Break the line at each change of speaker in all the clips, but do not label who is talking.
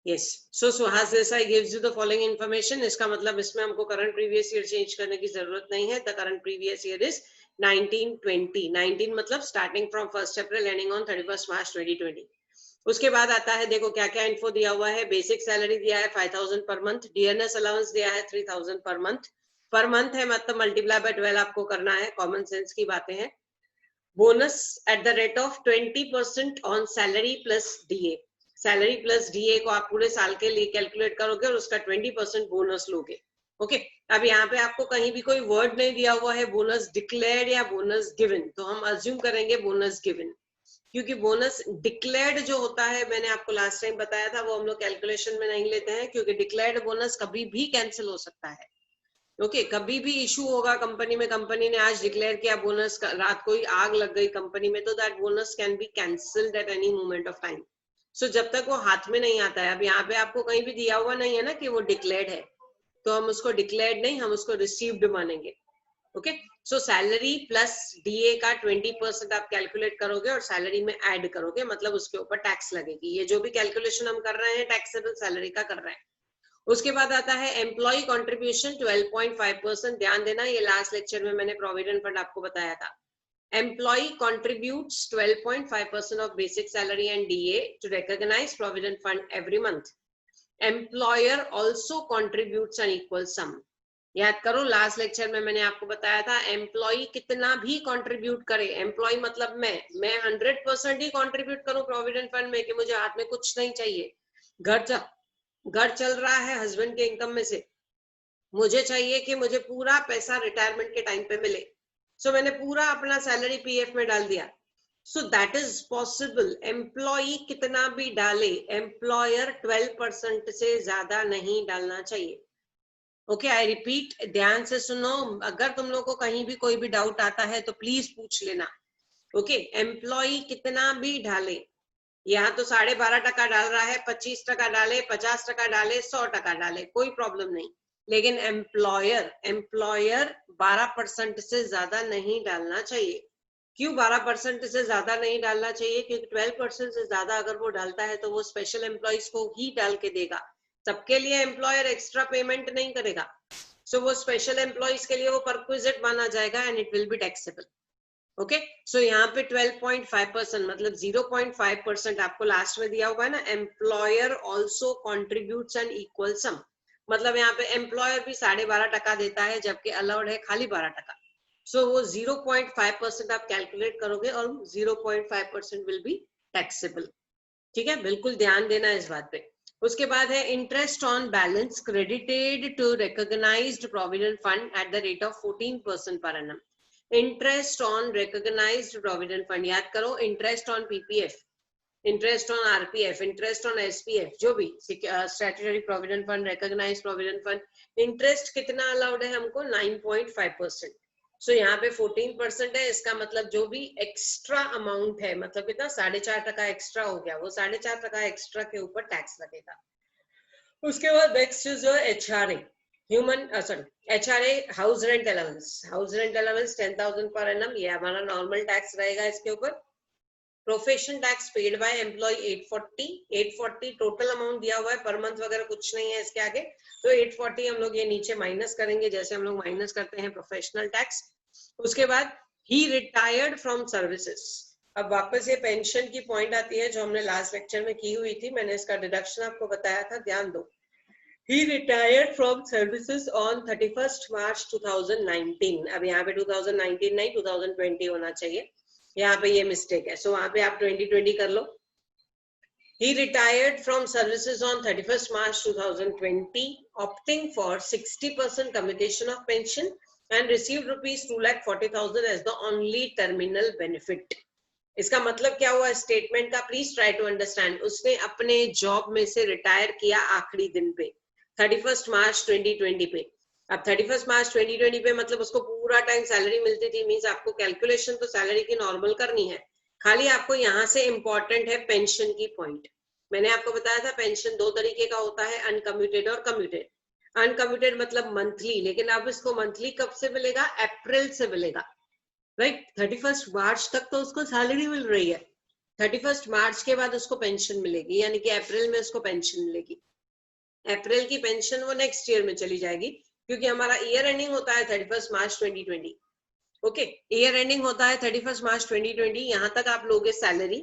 Yes, so Suhas Desai gives you the following information. इसका मतलब इसमें हमको करंट प्रीवियस ईयर चेंज करने की जरूरत नहीं है। The current previous year is 1920। 19 मतलब starting from 1 April ending on 31 मार्च 2020। उसके बाद आता है, देखो क्या क्या इन्फो दिया हुआ है। बेसिक सैलरी दिया है 5000 पर मंथ, डीएनएस अलाउंस दिया है 3000 पर मंथ है, मतलब मल्टीप्लाई बाय 12 आपको करना है। कॉमन सेंस की बातें हैं। Bonus eight the rate of 20% on salary plus DA. Salary plus DA को आप पूरे साल के लिए कैलकुलेट करोगे और उसका 20% बोनस लोगे। ओके, अब यहाँ पे आपको कहीं भी कोई वर्ड नहीं दिया हुआ है बोनस डिक्लेयर्ड या बोनस गिवन, तो हम अज्यूम करेंगे बोनस गिवन, क्योंकि बोनस डिक्लेयर्ड जो होता है, मैंने आपको लास्ट टाइम बताया था, वो हम लोग कैलकुलेशन में नहीं लेते हैं, क्योंकि डिक्लेयर्ड बोनस कभी भी कैंसिल हो सकता है। ओके, कभी भी इशू होगा कंपनी में, कंपनी ने आज डिक्लेयर किया बोनस, रात को ही आग लग गई कंपनी में, तो that bonus can be cancelled at any moment of time. So जब तक वो हाथ में नहीं आता है, अब यहाँ पे आपको कहीं भी दिया हुआ नहीं है ना कि वो डिक्लेयर्ड है, तो हम उसको डिक्लेयर्ड नहीं, हम उसको रिसीव्ड मानेंगे। ओके, सो सैलरी प्लस डीए का 20% आप कैलकुलेट करोगे और सैलरी में ऐड करोगे, मतलब उसके ऊपर टैक्स लगेगी। ये जो भी कैलकुलेशन हम कर रहे हैं टैक्सेबल सैलरी का कर रहे हैं। उसके बाद आता है एम्प्लॉय कंट्रीब्यूशन 12.5%। ध्यान देना, ये लास्ट लेक्चर में मैंने प्रोविडेंट फंड आपको बताया था। Employee contributes 12.5% of basic salary and DA to recognise provident fund every month. Employer also contributes an equal sum. याद करो, लास्ट लेक्चर में मैंने आपको बताया था एम्प्लॉय कितना भी कंट्रीब्यूट करे, एम्प्लॉय मतलब मैं 100% ही कंट्रीब्यूट करूं प्रोविडेंट फंड में, कि मुझे हाथ में कुछ नहीं चाहिए, घर चल रहा है हस्बैंड के इनकम में से, मुझे चाहिए कि मुझे पूरा पैसा रिटायरमेंट के टाइम पे मिले, सो मैंने पूरा अपना सैलरी पीएफ में डाल दिया, so that is possible. Employee कितना भी डाले, एम्प्लॉयर 12% से ज्यादा नहीं डालना चाहिए। ओके, आई रिपीट, ध्यान से सुनो, अगर तुम लोग को कहीं भी कोई भी डाउट आता है तो प्लीज पूछ लेना। ओके, एम्प्लॉय कितना भी डाले, यहाँ तो 12.5% डाल रहा है, 25% डाले, 50% डाले, 100% डाले, कोई प्रॉब्लम नहीं, लेकिन एम्प्लॉयर 12% से ज्यादा नहीं डालना चाहिए। क्यों 12% से ज्यादा नहीं डालना चाहिए? क्योंकि 12% से ज्यादा अगर वो डालता है तो वो स्पेशल एम्प्लॉयज को ही डाल के देगा, सबके लिए एम्प्लॉयर एक्स्ट्रा पेमेंट नहीं करेगा। सो वो स्पेशल एम्प्लॉयज के लिए वो परक्विजिट माना जाएगा and it will be taxable. Okay, so यहाँ पे 12.5% मतलब 0.5% आपको लास्ट में दिया हुआ है ना, employer also contributes an equal sum, मतलब यहाँ पे एम्प्लॉयर भी 12.5% देता है, जबकि अलाउड है खाली 12%। सो वो 0.5% आप कैलकुलेट करोगे और 0.5% विल बी टैक्सेबल। ठीक है, बिल्कुल ध्यान देना इस बात पे। उसके बाद है interest on balance credited to recognised provident fund at the rate of 14% per annum. Interest on recognised provident fund, याद करो, interest on PPF, interest on RPF, interest on SPF, जो भी statutory provident fund, recognised provident fund, interest कितना allowed है हमको? 9.5%। सो यहाँ पे 14% है, इसका मतलब जो भी एक्स्ट्रा अमाउंट है, मतलब कितना 4.5% एक्स्ट्रा हो गया, वो 4.5% एक्स्ट्रा के ऊपर टैक्स लगेगा। उसके बाद नेक्स्ट जो HRA, human sorry HRA house rent allowance, house rent allowance 10,000 per annum, ये हमारा नॉर्मल टैक्स रहेगा इसके ऊपर। Profession tax paid by employee 840 total amount दिया हुआ है, पर मंथ वगैरह कुछ नहीं है इसके आगे, तो 840 हम लोग ये नीचे माइनस करेंगे, जैसे हम लोग माइनस करते हैं प्रोफेशनल टैक्स। उसके बाद ही रिटायर्ड फ्रॉम सर्विसेज। अब वापस ये पेंशन की पॉइंट आती है जो हमने लास्ट लेक्चर में की हुई थी, मैंने इसका डिडक्शन आपको बताया था, ध्यान दो। He retired from services on 31st March 2019। अब यहाँ पे 2019 नहीं 2020 होना चाहिए, यहाँ पे ये मिस्टेक है, सो वहां पे आप 2020 कर लो। He retired from services on 31st March 2020, opting for 60% commutation of pension and received rupees 2,40,000 as the only terminal benefit। इसका मतलब क्या हुआ स्टेटमेंट का? Please try to understand. उसने अपने जॉब में से रिटायर किया आखिरी दिन पे 31 मार्च 2020 पे। अब 31 मार्च 2020 पे मतलब उसको पूरा टाइम सैलरी मिलती थी, मींस आपको कैलकुलेशन तो सैलरी की नॉर्मल करनी है, खाली आपको यहाँ से इंपॉर्टेंट है पेंशन की पॉइंट। मैंने आपको बताया था पेंशन दो तरीके का होता है, अनकम्यूटेड और कम्यूटेड। अनकम्यूटेड मतलब मंथली, लेकिन अब इसको मंथली कब से मिलेगा? अप्रैल से मिलेगा, राइट? 31 मार्च तक तो उसको सैलरी मिल रही है, 31 मार्च के बाद उसको पेंशन मिलेगी, यानी कि अप्रैल में उसको पेंशन मिलेगी। अप्रैल की पेंशन वो नेक्स्ट ईयर में चली जाएगी, क्योंकि हमारा ईयर एंडिंग होता है 31 मार्च 2020। ओके, ईयर एंडिंग होता है 31 मार्च 2020। यहां तक आप लोगे सैलरी,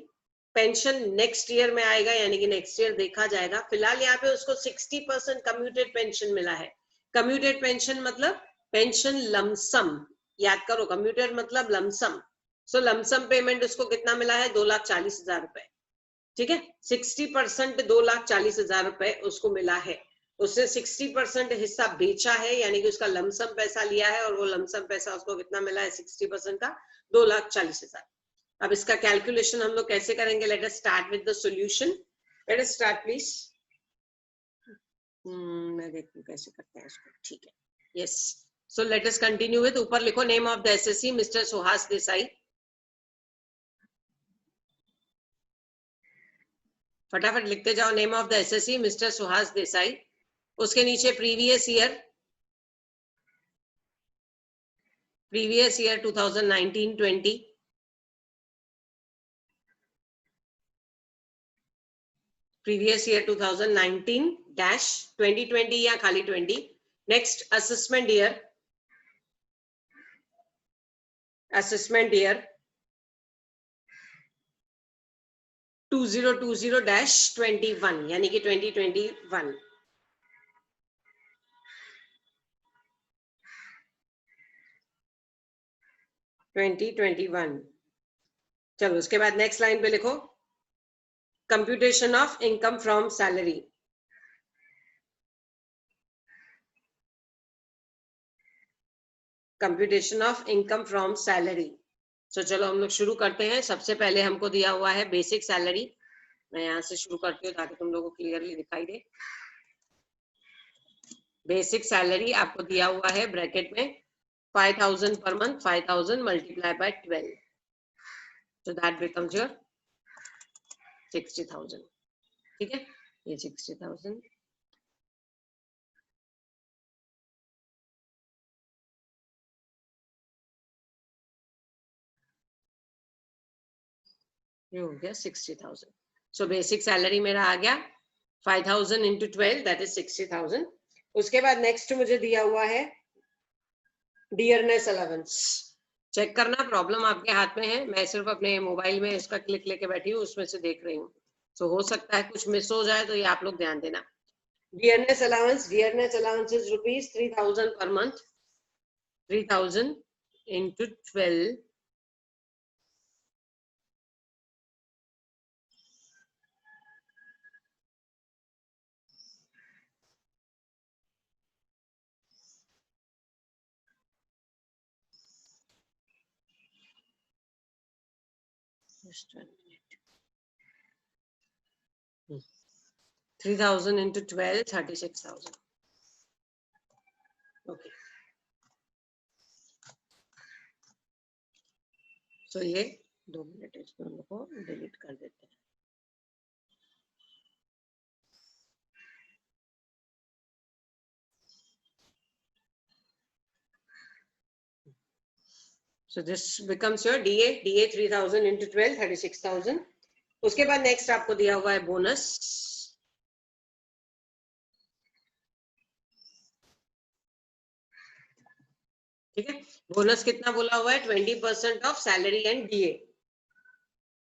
पेंशन नेक्स्ट ईयर में आएगा, यानी कि नेक्स्ट ईयर देखा जाएगा। फिलहाल यहाँ पे उसको 60% कम्यूटेड पेंशन मिला है। कम्यूटेड पेंशन मतलब पेंशन लमसम, याद करो, कम्यूटेड मतलब लमसम। सो लमसम पेमेंट उसको कितना मिला है? 2,40,000 रुपए। ठीक है, 60% 2,40,000 रुपए उसको मिला है। उसने 60% हिस्सा बेचा है, यानी कि उसका लमसम पैसा लिया है, और वो लमसम पैसा उसको कितना मिला है? 60% का 2,40,000। अब इसका कैलकुलेशन हम लोग कैसे करेंगे? Let us start with the solution. Let us start please. मैं देखूं कैसे करते हैं इसको। ठीक है, yes. So let us continue with, ऊपर लिखो name of the assessee mister Suhas Desai. फटाफट लिखते जाओ, name of the assessee mister Suhas Desai. उसके नीचे प्रीवियस ईयर 2019-20, प्रीवियस ईयर 2019-2020 या खाली 20। नेक्स्ट असेसमेंट ईयर 2020-21, यानी कि 2021। चलो उसके बाद नेक्स्ट लाइन पे लिखो computation of income from salary. Computation of income from salary. तो चलो हम लोग शुरू करते हैं। सबसे पहले हमको दिया हुआ है बेसिक सैलरी। मैं यहाँ से शुरू करती हूँ ताकि तुम लोगों को क्लियरली दिखाई दे। बेसिक सैलरी आपको दिया हुआ है ब्रैकेट में 5,000 per month, 5,000 multiply by 12, so that becomes your 60,000। ठीक है, ये 60,000 ये हो गया 60,000। सो बेसिक सैलरी मेरा आ गया 5,000 इंटू 12, दैट इज 60,000। उसके बाद नेक्स्ट मुझे दिया हुआ है डियरनेस अलाउंस। चेक करना, प्रॉब्लम आपके हाथ में है, मैं सिर्फ अपने मोबाइल में इसका क्लिक लेके बैठी हूँ, उसमें से देख रही हूँ। सो हो सकता है कुछ मिस हो जाए, तो ये आप लोग ध्यान देना। Dearness allowance is rupees 3,000 per month. 3,000 into 12, just 3,000 into 12, 36,000। Okay, so ये 2 मिनट इसको हम लोग को डिलीट कर देते हैं। So this becomes your DA 3,000 into 12, 36,000। उसके बाद नेक्स्ट आपको दिया हुआ है बोनस। ठीक है, बोनस कितना बोला हुआ है? 20% of salary and DA।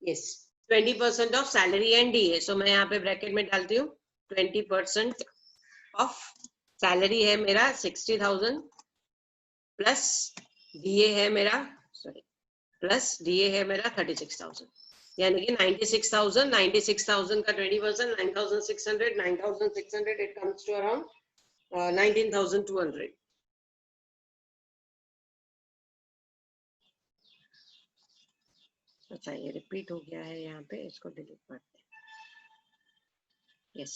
Yes, 20% of salary and DA। सो मैं यहाँ पे ब्रैकेट में डालती हूँ 20% ऑफ सैलरी है मेरा 60,000 प्लस DA है मेरा, सॉरी, प्लस DA है मेरा 36,000, यानी कि 96,000। 96,000 का 20%, 9,600, 9,600 इट कम्स टू अराउंड 19,200। अच्छा, ये रिपीट हो गया है यहाँ पे, इसको डिलीट करते हैं। यस,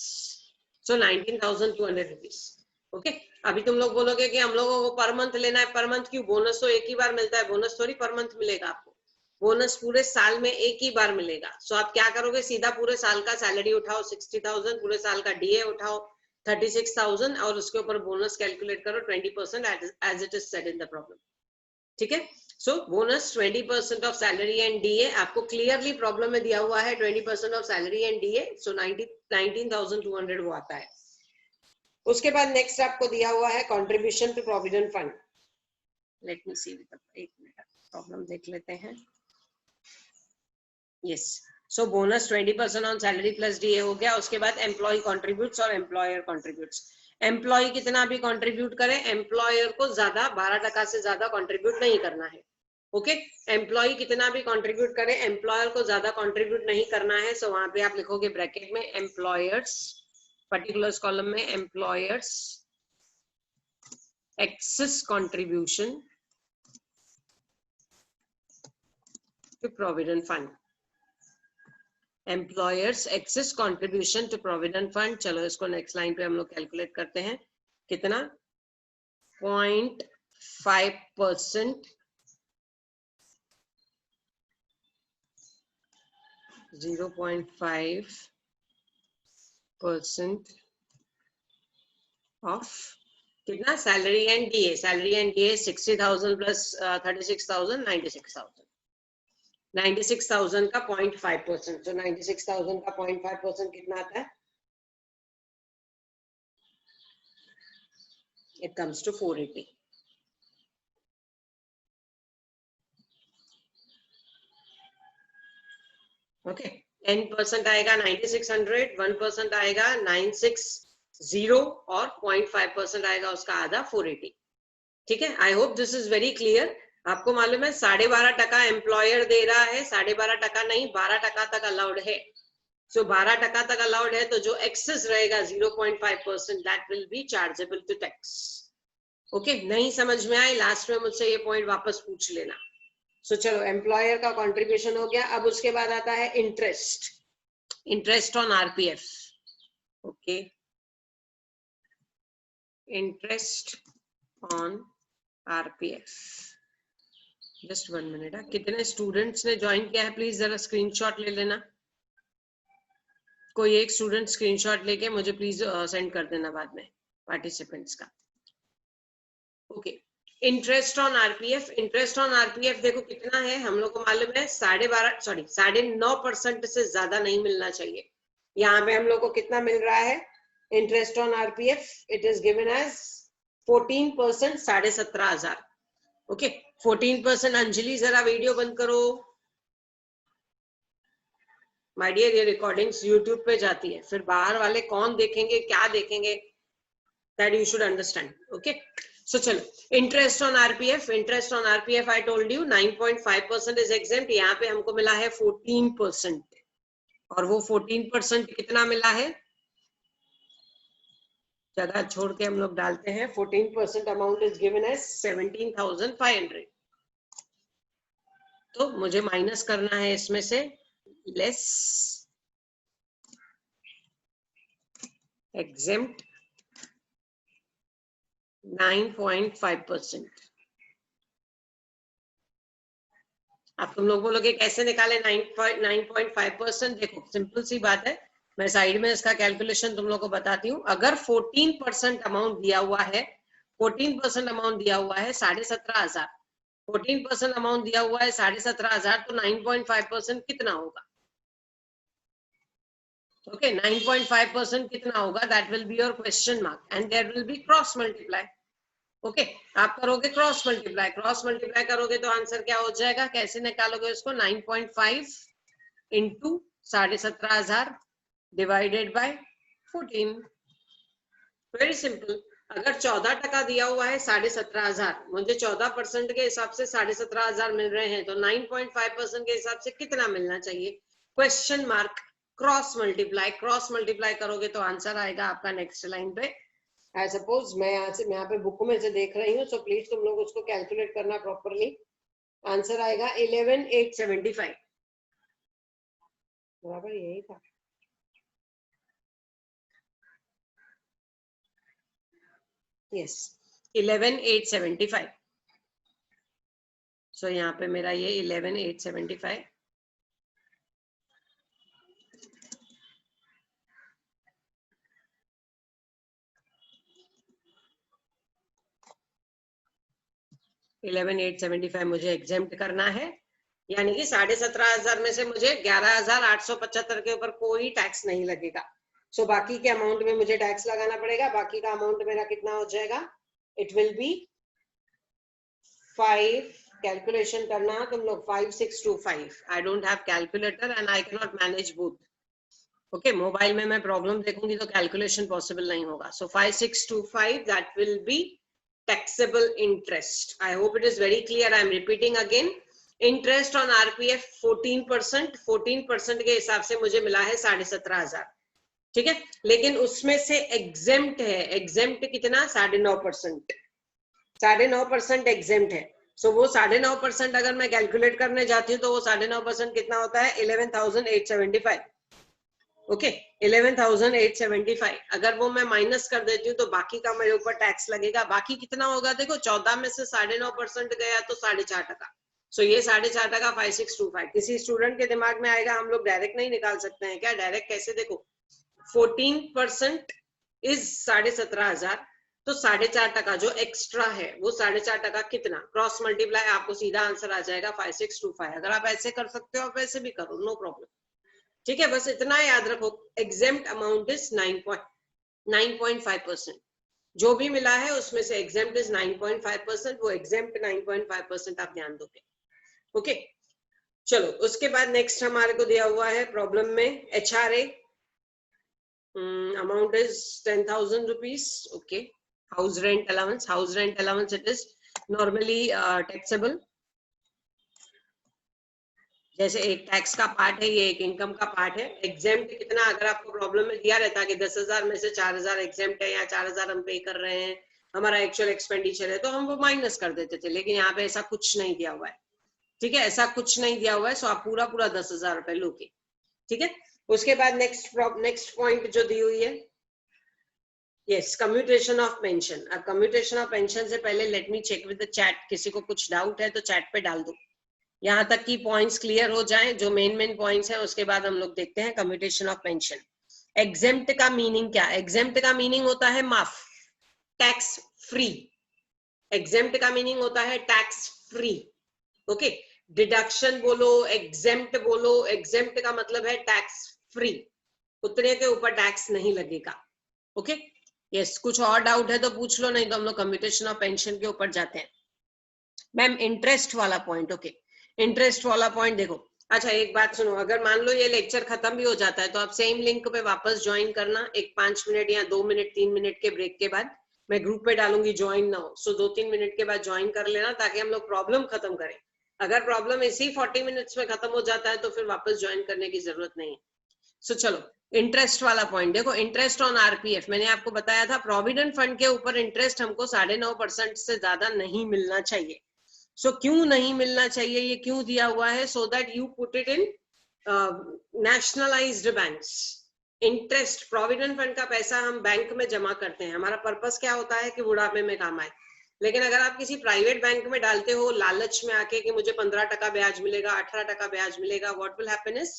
सो 19,200 रुपीज। ओके, अभी तुम लोग बोलोगे कि हम लोगों को पर मंथ लेना है। पर मंथ क्यों? बोनस तो एक ही बार मिलता है, बोनस थोड़ी पर मंथ मिलेगा आपको। बोनस पूरे साल में एक ही बार मिलेगा। सो आप क्या करोगे? सीधा पूरे साल का सैलरी उठाओ 60,000, पूरे साल का DA उठाओ 36,000, और उसके ऊपर बोनस कैलकुलेट करो 20% as it is said in the problem. ठीक है, so bonus 20% of salary and DA, आपको क्लियरली प्रॉब्लम में दिया हुआ है 20% of salary and DA, so 19,200 वो आता है। उसके बाद नेक्स्ट आपको दिया हुआ है contribution to provident fund. Let me see, एक मिनट प्रॉब्लम देख लेते हैं। Yes, so bonus 20% on salary plus DA हो गया। उसके बाद एम्प्लॉय कंट्रीब्यूट्स और एम्प्लॉयर कंट्रीब्यूट्स। एम्प्लॉय कितना भी कंट्रीब्यूट करे, एम्प्लॉयर को ज्यादा 12% से ज्यादा कंट्रीब्यूट नहीं करना है। ओके, एम्प्लॉय कितना भी कंट्रीब्यूट करे, एम्प्लॉयर को ज्यादा कंट्रीब्यूट नहीं करना है। सो वहां पे आप लिखोगे ब्रैकेट में एम्प्लॉयर्स, पर्टिकुलर्स कॉलम में employers excess contribution to provident fund, employers excess contribution to provident fund. चलो इसको नेक्स्ट लाइन पे हम लोग कैलकुलेट करते हैं, कितना 0.5%, 0.5% ऑफ कितना, salary and DA. Salary and DA 60,000 plus 36,000, 96,000। 96,000 का 0.5%, तो 96,000 का 0.5% कितना आता है? It comes to 480. ओके, 10% आएगा 9600, 1% आएगा 960 और 0.5% आएगा उसका आधा 480। ठीक है, I hope this is very clear. आपको मालूम है 12.5% एम्प्लॉयर दे रहा है, 12.5% नहीं 12% तक अलाउड है। सो 12% तक अलाउड है, तो जो एक्सेस रहेगा 0.5% that will be chargeable to tax. Okay, नहीं समझ में आए लास्ट में मुझसे ये पॉइंट वापस पूछ लेना। सो चलो, एम्प्लॉयर का कंट्रीब्यूशन हो गया। अब उसके बाद आता है interest, interest on RPF. Okay, interest on RPF. Just 1 minute. कितने स्टूडेंट्स ने ज्वाइन किया है प्लीज जरा स्क्रीनशॉट ले लेना। कोई एक स्टूडेंट स्क्रीनशॉट लेके मुझे प्लीज सेंड कर देना बाद में पार्टिसिपेंट्स का। Okay, interest on RPF. Interest on RPF देखो कितना है, हम लोग को मालूम है 9.5% से ज्यादा नहीं मिलना चाहिए। यहाँ पे हम लोग को कितना मिल रहा है interest on RPF? It is given as 14%, 17,500। Okay, 14%। Anjali जरा वीडियो बंद करो। माय डियर, ये रिकॉर्डिंग्स यूट्यूब पे जाती है, फिर बाहर वाले कौन देखेंगे, क्या देखेंगे, that you should understand. Okay, so चलो, interest on RPF. Interest on RPF I told you 9.5% is exempt. यहाँ पे हमको मिला है 14%, और वो 14% कितना मिला है, जगह छोड़ के हम लोग डालते हैं। 14% अमाउंट इज गिवन एज 17,500। तो मुझे माइनस करना है इसमें से लेस exempt 9.5%। अब तुम लोग बोलोगे कैसे निकाले 9.5%? देखो सिंपल सी बात है, मैं साइड में इसका कैलकुलेशन तुम लोग को बताती हूँ। अगर 14% अमाउंट दिया हुआ है, 14% अमाउंट दिया हुआ है 17,500, 14% अमाउंट दिया हुआ है 17,500, तो 9.5% कितना होगा? ओके, 9.5% कितना होगा? That will be your question mark and there will be cross multiply. Okay, आप करोगे क्रॉस मल्टीप्लाई। क्रॉस मल्टीप्लाई करोगे तो आंसर क्या हो जाएगा? कैसे निकालोगे उसको? 9.5 into 17,500 divided by 14। Very simple. अगर 14% दिया हुआ है 17,500, मुझे 14% के हिसाब से 17,500 मिल रहे हैं, तो 9.5% के हिसाब से कितना मिलना चाहिए? Question mark, cross multiply. Cross multiply करोगे तो आंसर आएगा आपका नेक्स्ट लाइन पे। आई सपोज मैं यहाँ पे बुक में से देख रही हूँ, सो प्लीज तुम लोग उसको कैलकुलेट करना प्रॉपरली। आंसर आएगा 11,875। बराबर यही था। यस, 11,875। सो यहाँ पे मेरा ये 11,875। 11,875 मुझे एग्जेम्प्ट करना है, यानी कि 17,500 में से मुझे 11,875 के ऊपर कोई टैक्स नहीं लगेगा। सो बाकी के अमाउंट में मुझे टैक्स लगाना पड़ेगा। बाकी का अमाउंट मेरा कितना हो जाएगा? इट विल बी 5, कैलकुलेशन करना तुम लोग, 5625। I don't have calculator and I can not manage both. Okay, mobile में मैं प्रॉब्लम देखूंगी तो कैलकुलेशन पॉसिबल नहीं होगा। सो 5625 that will B taxable interest. I hope it is very clear. I am repeating again. Interest on RPF 14%, 14% के हिसाब से मुझे मिला है 17,500, ठीक है। लेकिन उसमें से एग्जेम्प्ट है, एग्जेम्प्ट कितना? 9.5%, 9.5% एग्जेम्प्ट है। सो वो 9.5% अगर मैं कैलकुलेट करने जाती हूँ तो वो 9.5% कितना होता है? 11,875। ओके, 11,875। अगर वो मैं माइनस कर देती हूँ तो बाकी का मेरे ऊपर टैक्स लगेगा। बाकी कितना होगा? देखो 14 में से 9.5% गया तो 4.5%। सो ये 4.5%, 5625। किसी स्टूडेंट के दिमाग में आएगा हम लोग डायरेक्ट नहीं निकाल सकते हैं क्या? डायरेक्ट कैसे? देखो 14% इज 17,500, तो 4.5% जो एक्स्ट्रा है वो 4.5% कितना? क्रॉस मल्टीप्लाई, आपको सीधा आंसर आ जाएगा 5625। अगर आप ऐसे कर सकते हो आप वैसे भी करो, नो प्रॉब्लम, ठीक है। बस इतना याद रखो, एग्जेम्प्ट अमाउंट इज 9.5%। जो भी मिला है उसमें से एग्जेम्प्ट इज 9.5%। वो एग्जेम्प्ट 9.5% आप ध्यान दोगे। ओके, चलो उसके बाद नेक्स्ट हमारे को दिया हुआ है प्रॉब्लम में HRA amount is 10,000 rupees. Okay, house rent allowance, house rent allowance it is normally taxable. जैसे एक टैक्स का पार्ट है, ये एक इनकम का पार्ट है। एग्जेम्प्ट कितना? अगर आपको प्रॉब्लम में दिया रहता है कि 10,000 में से 4,000 एग्जेम्प्ट है या 4,000 हम पे कर रहे हैं, हमारा एक्चुअल एक्सपेंडिचर है, तो हम वो माइनस कर देते थे। लेकिन यहाँ पे ऐसा कुछ नहीं दिया हुआ है, ठीक है, ऐसा कुछ नहीं दिया हुआ है। सो आप पूरा पूरा 10,000 रुपए लोगे, ठीक है। उसके बाद नेक्स्ट पॉइंट जो दी हुई है, यस, कम्यूटेशन ऑफ पेंशन। अब कम्यूटेशन ऑफ पेंशन से पहले let me check with the chat. किसी को कुछ डाउट है तो चैट पे डाल दो, यहाँ तक की पॉइंट्स क्लियर हो जाएं, जो मेन पॉइंट्स हैं। उसके बाद हम लोग देखते हैं कम्यूटेशन ऑफ पेंशन। एग्जेम्प्ट का मीनिंग क्या? एग्जेम्प्ट का मीनिंग होता है माफ, टैक्स फ्री। एग्जेम्प्ट का मीनिंग होता है टैक्स फ्री। ओके, डिडक्शन बोलो, एग्जेम्प्ट बोलो, एग्जेम्प्ट का मतलब है टैक्स फ्री, उतने के ऊपर टैक्स नहीं लगेगा। ओके, यस, कुछ और डाउट है तो पूछ लो, नहीं तो हम लोग कम्यूटेशन ऑफ पेंशन के ऊपर जाते हैं। मैम इंटरेस्ट वाला पॉइंट, ओके, इंटरेस्ट वाला पॉइंट देखो। अच्छा एक बात सुनो, अगर मान लो ये लेक्चर खत्म भी हो जाता है तो आप सेम लिंक पे वापस ज्वाइन करना, एक 5 मिनट या 2 मिनट 3 मिनट के ब्रेक के बाद। मैं ग्रुप पे डालूंगी, ज्वाइन ना हो, सो 2-3 मिनट के बाद ज्वाइन कर लेना ताकि हम लोग प्रॉब्लम खत्म करें। अगर प्रॉब्लम इसी 40 मिनट्स में खत्म हो जाता है तो फिर वापस ज्वाइन करने की जरूरत नहीं है। सो चलो इंटरेस्ट वाला पॉइंट देखो। इंटरेस्ट ऑन RPF, मैंने आपको बताया था प्रोविडेंट फंड के ऊपर इंटरेस्ट हमको 9.5% से ज्यादा नहीं मिलना चाहिए। सो क्यों नहीं मिलना चाहिए, ये क्यों दिया हुआ है? So that you put it in nationalised banks. Interest, provident fund का पैसा हम बैंक में जमा करते हैं, हमारा पर्पस क्या होता है कि बुढ़ापे में काम आए। लेकिन अगर आप किसी प्राइवेट बैंक में डालते हो लालच में आके कि मुझे 15% ब्याज मिलेगा, 18% ब्याज मिलेगा, what will happen is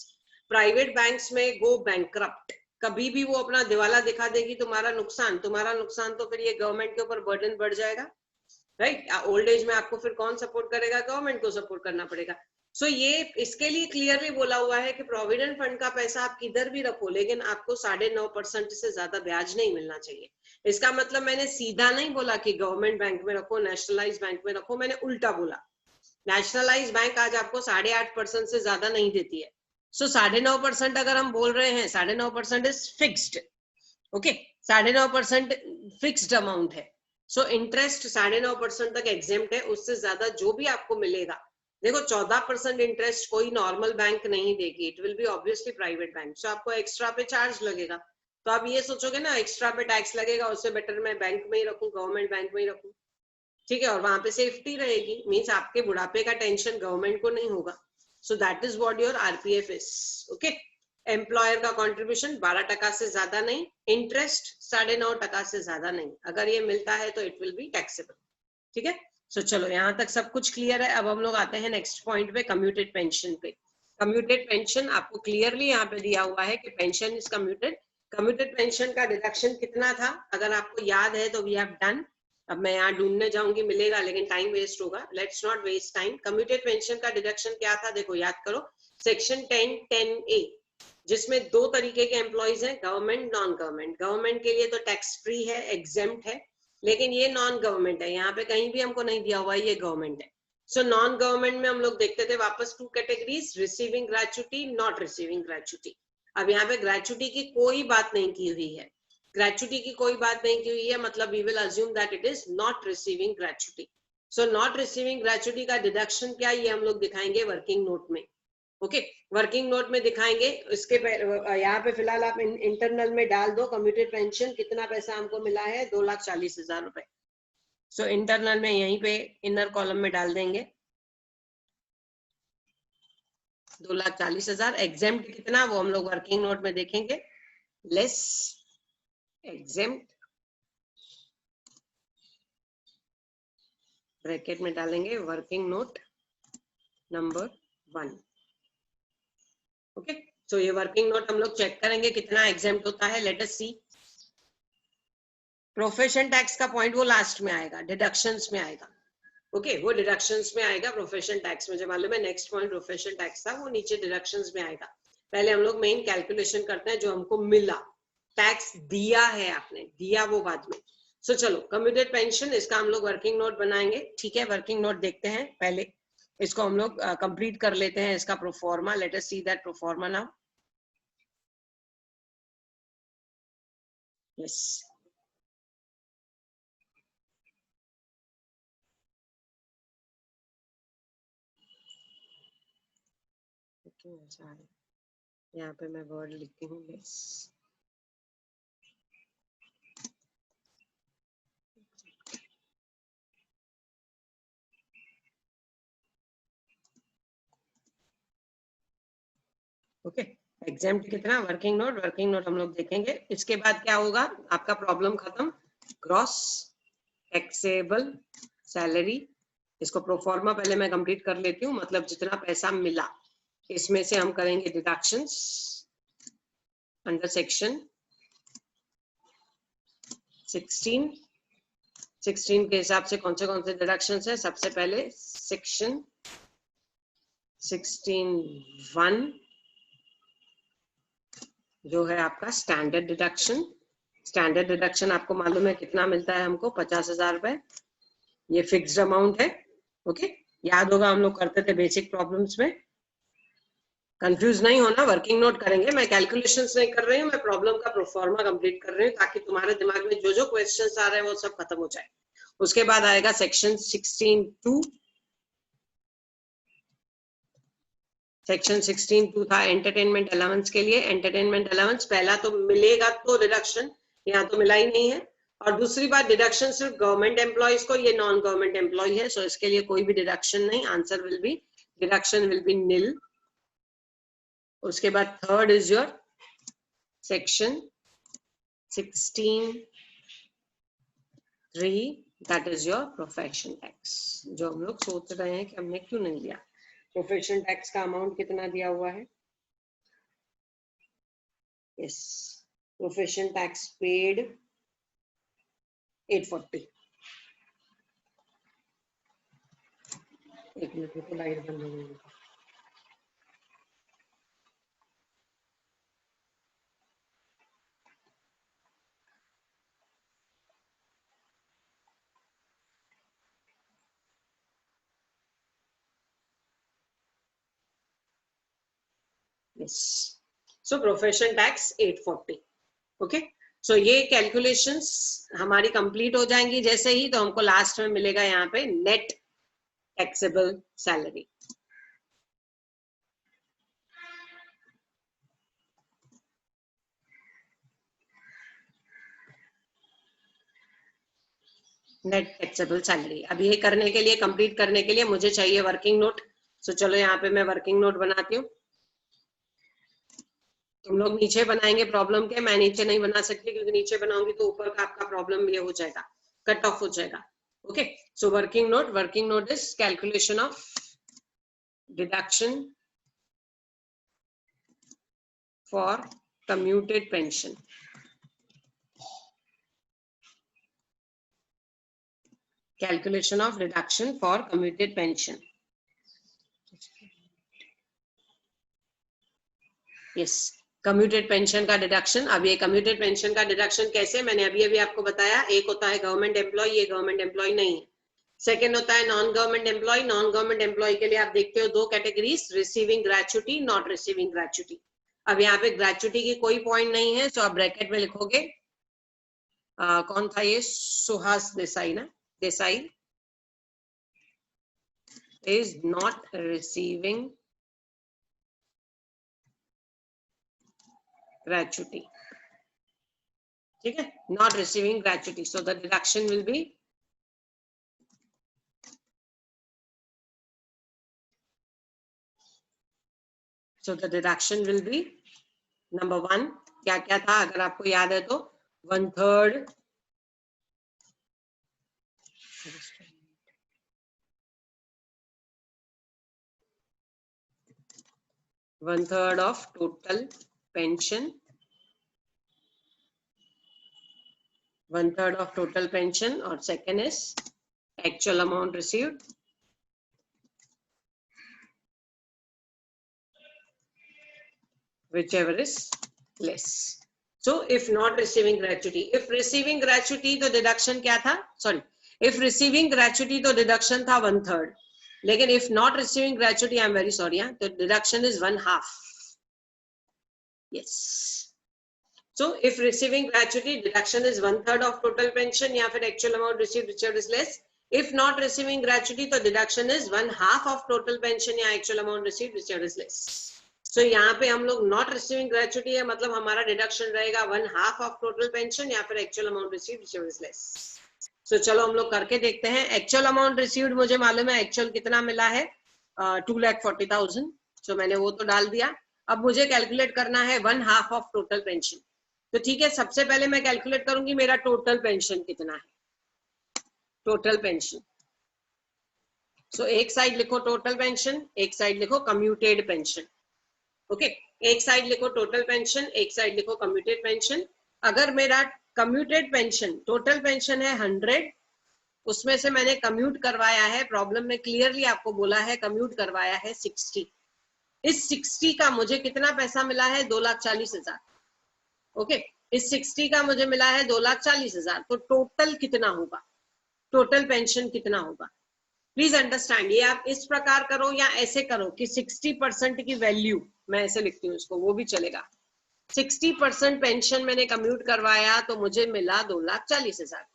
private banks में गो बैंकरप्ट। कभी भी वो अपना दिवाला दिखा देगी, तुम्हारा नुकसान, तो फिर ये गवर्नमेंट के ऊपर बर्डन बढ़ जाएगा, राइट। ओल्ड एज में आपको फिर कौन सपोर्ट करेगा? गवर्नमेंट को सपोर्ट करना पड़ेगा। सो ये इसके लिए क्लियरली बोला हुआ है कि प्रोविडेंट फंड का पैसा आप किधर भी रखो लेकिन आपको 9.5% से ज्यादा ब्याज नहीं मिलना चाहिए। इसका मतलब मैंने सीधा नहीं बोला कि गवर्नमेंट बैंक में रखो, नेशनलाइज बैंक में रखो, मैंने उल्टा बोला। नेशनलाइज बैंक आज आपको 8.5% से ज्यादा नहीं देती है। सो 9.5% अगर हम बोल रहे हैं, 9.5% is fixed. Okay, 9.5% fixed amount है। सो इंटरेस्ट 9.5% तक एग्जेम्प्ट है, उससे ज्यादा जो भी आपको मिलेगा। देखो 14% इंटरेस्ट कोई नॉर्मल बैंक नहीं देगी, it will be obviously private bank. So आपको एक्स्ट्रा पे चार्ज लगेगा, तो आप ये सोचोगे ना एक्स्ट्रा पे टैक्स लगेगा, उससे बेटर मैं बैंक में ही रखूं, गवर्नमेंट बैंक में ही रखूं, ठीक है, और वहां पे सेफ्टी रहेगी। मीन्स आपके बुढ़ापे का टेंशन गवर्नमेंट को नहीं होगा। सो that is what your RPF is. Okay, employer का कंट्रीब्यूशन 12% से ज्यादा नहीं, इंटरेस्ट 9.5% से ज्यादा नहीं। अगर ये मिलता है तो इट विल बी टैक्सेबल, ठीक है। सो चलो यहाँ तक सब कुछ क्लियर है। अब हम लोग आते हैं नेक्स्ट पॉइंट पे, कम्यूटेड पेंशन पे। कम्यूटेड पेंशन आपको क्लियरली यहाँ पे दिया हुआ है कि pension is commuted. Commuted pension का डिडक्शन कितना था? अगर आपको याद है तो वी हैव डन अब मैं यहाँ ढूंढने जाऊंगी, मिलेगा लेकिन टाइम वेस्ट होगा। Let's not waste time. Commuted pension का डिडक्शन क्या था, देखो याद करो, सेक्शन 10(10)(a), जिसमें दो तरीके के एम्प्लॉइज हैं, गवर्नमेंट, नॉन गवर्नमेंट। गवर्नमेंट के लिए तो टैक्स फ्री है, एग्जेम्प्ट है, लेकिन ये नॉन गवर्नमेंट है। यहाँ पे कहीं भी हमको नहीं दिया हुआ ये गवर्नमेंट है। सो नॉन गवर्नमेंट में हम लोग देखते थे वापस two categories, receiving gratuity, not receiving gratuity. अब यहाँ पे ग्रेचुटी की कोई बात नहीं की हुई है, ग्रेचुटी की कोई बात नहीं की हुई है, मतलब we will assume that it is not receiving gratuity. So not receiving gratuity का डिडक्शन क्या, ये हम लोग दिखाएंगे वर्किंग नोट में। ओके, वर्किंग नोट में दिखाएंगे। इसके यहाँ पे फिलहाल आप इंटरनल में डाल दो कम्यूटेड पेंशन कितना पैसा हमको मिला है, 2,40,000 रुपए। सो इंटरनल में यहीं पे इनर कॉलम में डाल देंगे 2,40,000। एग्जेम्प्ट कितना वो हम लोग वर्किंग नोट में देखेंगे, लेस एग्जेम्प्ट, ब्रैकेट में डालेंगे working note number 1। Okay, so ये वर्किंग नोट हम लोग चेक करेंगे कितना एग्जेम्प्ट होता है। लेट अस सी। प्रोफेशन टैक्स का पॉइंट वो लास्ट में आएगा, डिडक्शंस में आएगा। ओके, वो डिडक्शंस में आएगा। प्रोफेशन टैक्स मुझे मालूम है, नेक्स्ट पॉइंट प्रोफेशन टैक्स था, वो नीचे डिडक्शंस में आएगा। पहले हम लोग मेन कैलकुलेशन करते हैं जो हमको मिला, टैक्स दिया है आपने, दिया वो बाद में। सो चलो, कम्यूटेड पेंशन, इसका हम लोग वर्किंग नोट बनाएंगे। ठीक है, वर्किंग नोट देखते हैं पहले, इसको हम लोग कंप्लीट कर लेते हैं, इसका proforma. Let us see that proforma now. Yes, यहाँ पे मैं वर्ड लिखती हूँ, यस। ओके, एग्जेम्प्ट कितना, वर्किंग नोट, वर्किंग नोट हम लोग देखेंगे। इसके बाद क्या होगा, आपका प्रॉब्लम खत्म। ग्रॉस टैक्सेबल सैलरी, इसको प्रोफॉर्मा पहले मैं कंप्लीट कर लेती हूँ, मतलब जितना पैसा मिला इसमें से हम करेंगे डिडक्शंस अंडर सेक्शन 16 के हिसाब से कौन से डिडक्शंस है। सबसे पहले सेक्शन 16(1) जो है आपका स्टैंडर्ड डिडक्शन। स्टैंडर्ड डिडक्शन आपको मालूम है कितना मिलता है हमको, 50,000 रुपए। ये फिक्स्ड अमाउंट है। ओके, याद होगा हम लोग करते थे बेसिक प्रॉब्लम्स में। कंफ्यूज नहीं होना, वर्किंग नोट करेंगे, मैं कैलकुलेशंस नहीं कर रही हूँ, मैं प्रॉब्लम का प्रोफॉर्मा कंप्लीट कर रही हूँ, ताकि तुम्हारे दिमाग में जो जो क्वेश्चंस आ रहे हैं वो सब खत्म हो जाए। उसके बाद आएगा सेक्शन 16(2). सेक्शन 16(2) था एंटरटेनमेंट अलाउंस के लिए। एंटरटेनमेंट अलाउंस पहला तो मिलेगा तो डिडक्शन, यहाँ तो मिला ही नहीं है। और दूसरी बात, डिडक्शन सिर्फ गवर्नमेंट एम्प्लॉयज को, ये नॉन गवर्नमेंट एम्प्लॉय है, सो इसके लिए कोई भी डिडक्शन नहीं। Answer will be, deduction will be nil. उसके बाद third is your section 16(3), that is your profession tax, जो हम लोग सोच रहे हैं कि हमने क्यों नहीं लिया। प्रोफेशन टैक्स का अमाउंट कितना दिया हुआ है, यस, प्रोफेशन टैक्स पेड 840। एक मिनट में लाइट बंद हो गई। यस, सो प्रोफेशन टैक्स 840। ओके, सो ये कैलकुलेशंस हमारी कंप्लीट हो जाएंगी जैसे ही, तो हमको लास्ट में मिलेगा यहाँ पे net taxable salary. Net taxable salary. अब ये करने के लिए, कंप्लीट करने के लिए मुझे चाहिए वर्किंग नोट। सो चलो यहाँ पे मैं वर्किंग नोट बनाती हूँ। तुम लोग नीचे बनाएंगे प्रॉब्लम के, मैं नीचे नहीं बना सकती क्योंकि नीचे बनाऊंगी तो ऊपर का आपका प्रॉब्लम ये हो जाएगा, कट ऑफ हो जाएगा। Okay, so working note is calculation of deduction for commuted pension. Calculation of deduction for commuted pension. Yes, commuted pension का डिडक्शन. अब ये कम्यूटेड पेंशन का डिडक्शन कैसे, मैंने अभी अभी आपको बताया. एक होता है गवर्नमेंट एम्प्लॉय, ये गवर्नमेंट एम्प्लॉय नहीं है. सेकेंड होता है non government employee. Non government employee के लिए आप देखते हो दो categories, receiving gratuity, not receiving gratuity. अब यहाँ पे ग्रेचुटी की कोई पॉइंट नहीं है, तो आप ब्रैकेट में लिखोगे कौन था ये, सुहास देसाई ना, Desai is not receiving gratuity. ठीक है, not receiving gratuity, so the deduction will be number 1. क्या क्या था अगर आपको याद है तो 1/3 of total pension, 1/3 of total pension, और second is actual amount received, whichever is less. So if not receiving gratuity, if receiving gratuity तो deduction क्या था, sorry, if receiving gratuity तो deduction था 1/3, लेकिन if not receiving gratuity, I am very sorry, तो deduction is 1/2. Yes. So if receiving gratuity, deduction is 1/3 of total pension या फिर actual amount received whichever is less. If not receiving gratuity तो deduction is 1/2 of total pension या actual amount received whichever is less. So यहाँ पे हम लोग not receiving gratuity है, मतलब हमारा deduction रहेगा 1/2 of total pension या फिर actual amount received whichever is less. So चलो हम लोग करके देखते हैं. Actual amount received मुझे मालूम है actual कितना मिला है, 2,40,000. So मैंने वो तो डाल दिया. अब मुझे कैलकुलेट करना है 1/2 of total pension. तो ठीक है, सबसे पहले मैं कैलकुलेट करूंगी मेरा टोटल पेंशन कितना है. टोटल पेंशन, सो एक साइड लिखो टोटल पेंशन, एक साइड लिखो कम्यूटेड पेंशन. ओके, एक साइड लिखो टोटल पेंशन, एक साइड लिखो कम्यूटेड पेंशन. अगर मेरा कम्यूटेड पेंशन, टोटल पेंशन है 100, उसमें से मैंने कम्यूट करवाया है, प्रॉब्लम में क्लियरली आपको बोला है कम्यूट करवाया है 60. इस 60 का मुझे कितना पैसा मिला है, 2,40,000. ओके, इस 60 का मुझे मिला है 2,40,000. तो टोटल कितना होगा, टोटल पेंशन कितना होगा. प्लीज अंडरस्टैंड, ये आप इस प्रकार करो या ऐसे करो कि 60% की वैल्यू, मैं ऐसे लिखती हूँ इसको, वो भी चलेगा. 60% पेंशन मैंने कम्यूट करवाया तो मुझे मिला 2,40,000.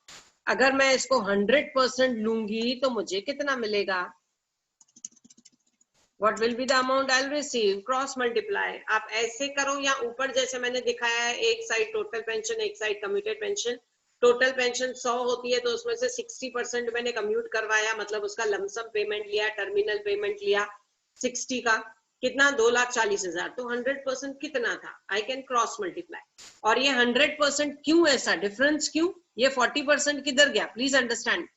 अगर मैं इसको 100% लूंगी तो मुझे कितना मिलेगा, What will be the amount I'll receive? Cross multiply. आप ऐसे करो या ऊपर जैसे मैंने दिखाया है, एक साइड टोटल पेंशन, एक side commuted pension. Total pension 100 होती है तो उसमें से 60% मैंने कम्यूट करवाया, मतलब उसका लमसम पेमेंट लिया, टर्मिनल पेमेंट लिया 60 का, कितना, 2,40,000. तो 100% कितना था, आई कैन क्रॉस मल्टीप्लाई. और ये 100% क्यों, ऐसा डिफरेंस क्यों, ये 40% किधर गया, प्लीज अंडरस्टैंड.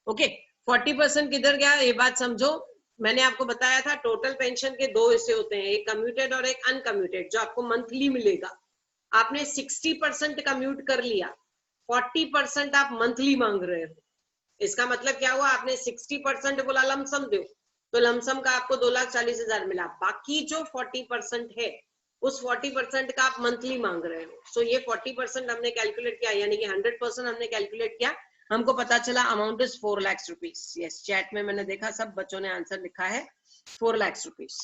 ओके, 40% किधर गया ये बात समझो. मैंने आपको बताया था टोटल पेंशन के दो हिस्से होते हैं, एक कम्यूटेड और एक अनकम्यूटेड, जो आपको मंथली मिलेगा. आपने 60% कम्यूट कर लिया, 40% आप मंथली मांग रहे हो. इसका मतलब क्या हुआ, आपने 60% बोला लमसम दो, तो लमसम का आपको 2,40,000 मिला. बाकी जो 40% है, उस 40% का आप मंथली मांग रहे हो. सो ये 40% हमने कैलकुलेट किया, यानी कि 100% हमने कैलकुलेट किया. हमको पता चला amount is 4 lakh rupees. Yes, chat में मैंने देखा सब बच्चों ने आंसर लिखा है 4 लाख रुपीस.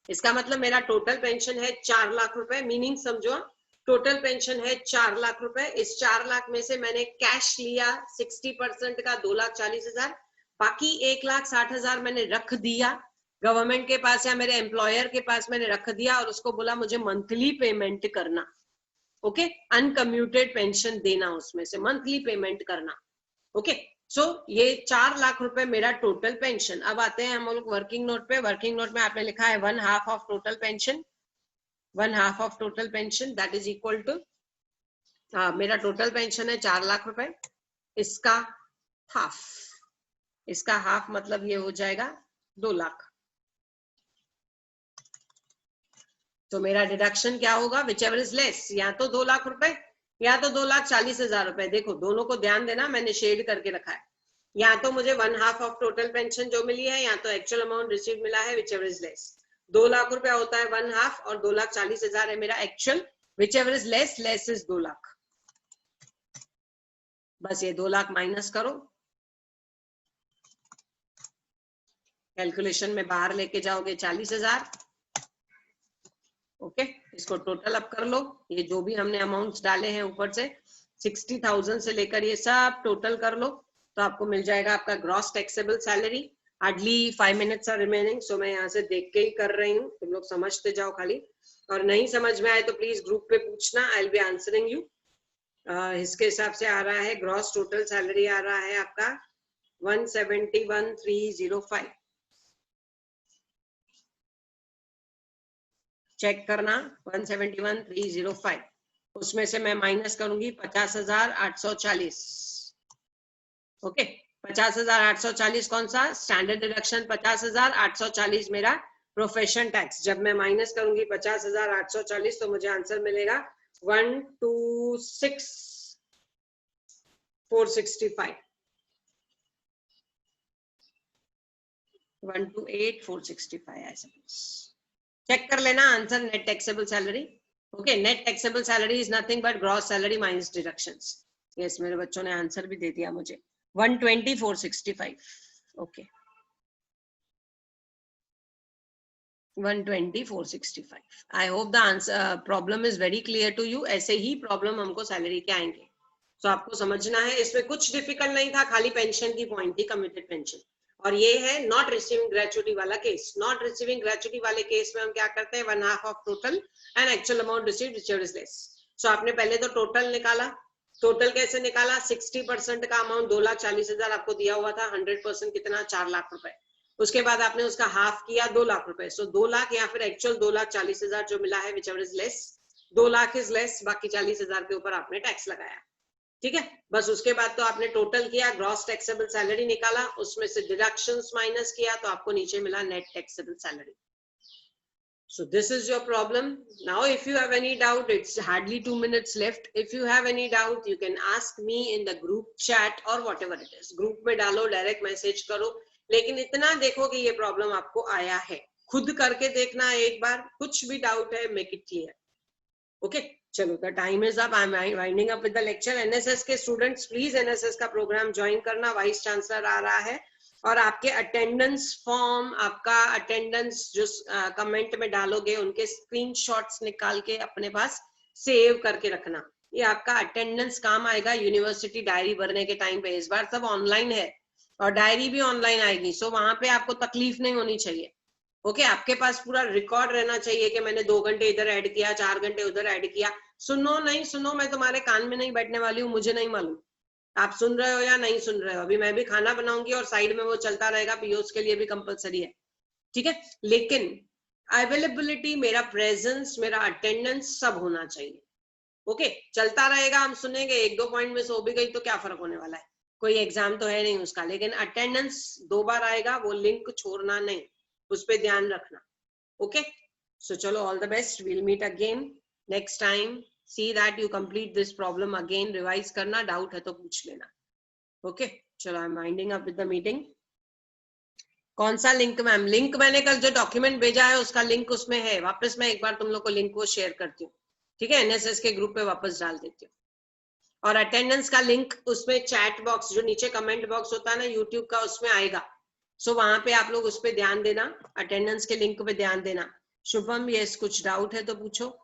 इसका मतलब मेरा टोटल पेंशन है 4 लाख रुपए. मीनिंग समझो, टोटल पेंशन है 4 लाख रुपए. इस 4 लाख में से मैंने कैश लिया 60% का 2,40,000, बाकी 1,60,000 मैंने रख दिया गवर्नमेंट के पास या मेरे एम्प्लॉयर के पास मैंने रख दिया, और उसको बोला मुझे मंथली पेमेंट करना. ओके, अनकम्यूटेड पेंशन देना, उसमें से मंथली पेमेंट करना. ओके, सो ये 4 लाख रुपए मेरा टोटल पेंशन. अब आते हैं हम लोग वर्किंग नोट पे. वर्किंग नोट में आपने लिखा है 1/2 of total pension, 1/2 of total pension that is equal to, मेरा टोटल पेंशन है 4 लाख रुपए, इसका हाफ, इसका हाफ मतलब ये हो जाएगा 2 लाख. तो मेरा डिडक्शन क्या होगा, विच एवर इज लेस, या तो 2 लाख रुपए या तो 2,40,000 रुपए. देखो दोनों को ध्यान देना, मैंने शेड करके रखा है. या तो मुझे 1/2 ऑफ टोटल पेंशन जो मिली है, या तो एक्चुअल अमाउंट रिसीव मिला है, which ever is less. 2 lakh रुपया होता है 1/2 और 2,40,000 है मेरा actual, which ever is less, less is 2 lakh. बस ये 2 लाख माइनस करो, कैलकुलेशन में बाहर लेके जाओगे 40,000। ओके, इसको टोटल अप कर लो, ये जो भी हमने अमाउंट्स डाले हैं ऊपर से 60,000 से लेकर ये सब टोटल कर लो, तो आपको मिल जाएगा आपका gross taxable salary. Hardly 5 minutes are remaining, so मैं यहाँ से देख के ही कर रही हूँ, तुम लोग समझते जाओ खाली, और नहीं समझ में आए तो प्लीज ग्रुप पे पूछना, I will be answering you. इसके हिसाब से आ रहा है ग्रॉस टोटल सैलरी आ रहा है आपका 171,305। चेक करना 171,305, उसमें से मैं माइनस करूंगी 50,840। ओके, 50,840 कौन सा स्टैंडर्ड डिडक्शन, 50,840 मेरा प्रोफेशन टैक्स। जब मैं माइनस करूंगी 50,840 तो मुझे आंसर मिलेगा 128,465। 128,465 ऐसा चेक कर लेना answer, net taxable salary. Okay, net taxable salary is nothing but gross salary minus deductions. Yes, मेरे बच्चों ने आंसर भी दे दिया मुझे, 120,465। Okay, 120,465। I hope the answer problem is very clear to you. ऐसे ही प्रॉब्लम हमको सैलरी के आएंगे, तो आपको समझना है, इसमें कुछ डिफिकल्ट नहीं था, खाली पेंशन की पॉइंट थी, कमिटेड पेंशन। और ये है नॉट रिसीविंग ग्रेचुटी वाला केस। नॉट रिसीविंग ग्रेचुटी वाले केस में हम क्या करते हैं, 1/2 of total and actual amount received whichever is less. So आपने पहले तो टोटल निकाला, टोटल कैसे निकाला, 60% का अमाउंट 2,40,000 आपको दिया हुआ था, 100% कितना, 4 लाख रुपए। उसके बाद आपने उसका हाफ किया 2 लाख रुपए, सो 2 लाख या फिर एक्चुअल 2,40,000 जो मिला है, whichever is less, 2 lakh is less, बाकी 40,000 के ऊपर आपने टैक्स लगाया। ठीक है, बस उसके बाद तो आपने टोटल किया, ग्रॉस टैक्सेबल सैलरी निकाला, उसमें से डिडक्शंस माइनस किया, तो आपको नीचे मिला net taxable salary. So this is your problem. Now if you have any doubt, it's hardly 2 minutes left. If you have any doubt, you can ask me in the group chat or whatever it is. Group में डालो, direct message करो, लेकिन इतना देखो कि ये problem आपको आया है, खुद करके देखना एक बार, कुछ भी डाउट है मेक इट क्लियर। ओके, चलो, the time is up, I am winding up with the lecture. NSS के स्टूडेंट्स प्लीज एनएसएस का प्रोग्राम ज्वाइन करना, वाइस चांसलर आ रहा है, और आपके अटेंडेंस फॉर्म, आपका अटेंडेंस जो कमेंट में डालोगे उनके स्क्रीनशॉट्स निकाल के अपने पास सेव करके रखना, ये आपका अटेंडेंस काम आएगा यूनिवर्सिटी डायरी भरने के टाइम पे। इस बार सब ऑनलाइन है और डायरी भी ऑनलाइन आएगी, सो वहां पे आपको तकलीफ नहीं होनी चाहिए। ओके, आपके पास पूरा रिकॉर्ड रहना चाहिए कि मैंने 2 घंटे इधर ऐड किया, 4 घंटे उधर ऐड किया। सुनो नहीं सुनो, मैं तुम्हारे कान में नहीं बैठने वाली हूँ, मुझे नहीं मालूम आप सुन रहे हो या नहीं सुन रहे हो। अभी मैं भी खाना बनाऊंगी और साइड में वो चलता रहेगा, पीओस के लिए भी कंपलसरी है, ठीक है, लेकिन अवेलेबिलिटी, मेरा प्रेजेंस, मेरा अटेंडेंस सब होना चाहिए। ओके, चलता रहेगा, हम सुनेंगे, 1-2 पॉइंट में सो भी गई तो क्या फर्क होने वाला है, कोई एग्जाम तो है नहीं उसका, लेकिन अटेंडेंस 2 बार आएगा, वो लिंक छोड़ना नहीं, उस पर ध्यान रखना। ओके, सो चलो, all the best, will meet again next time. See that you complete this problem again, revise करना, डाउट है तो पूछ लेना। ओके, चलो, I am winding up with the meeting. कौन सा लिंक मैम? लिंक मैंने कल जो डॉक्यूमेंट भेजा है उसका लिंक उसमें है, वापस मैं एक बार तुम लोग को लिंक को शेयर करती हूँ, ठीक है, एनएसएस के ग्रुप पे वापस डाल देती हूँ। और अटेंडेंस का लिंक उसमें चैट बॉक्स, जो नीचे कमेंट बॉक्स होता है ना यूट्यूब का, उसमें आएगा, सो वहां पे आप लोग उस पे ध्यान देना, अटेंडेंस के लिंक पे ध्यान देना। शुभम, यस, कुछ डाउट है तो पूछो।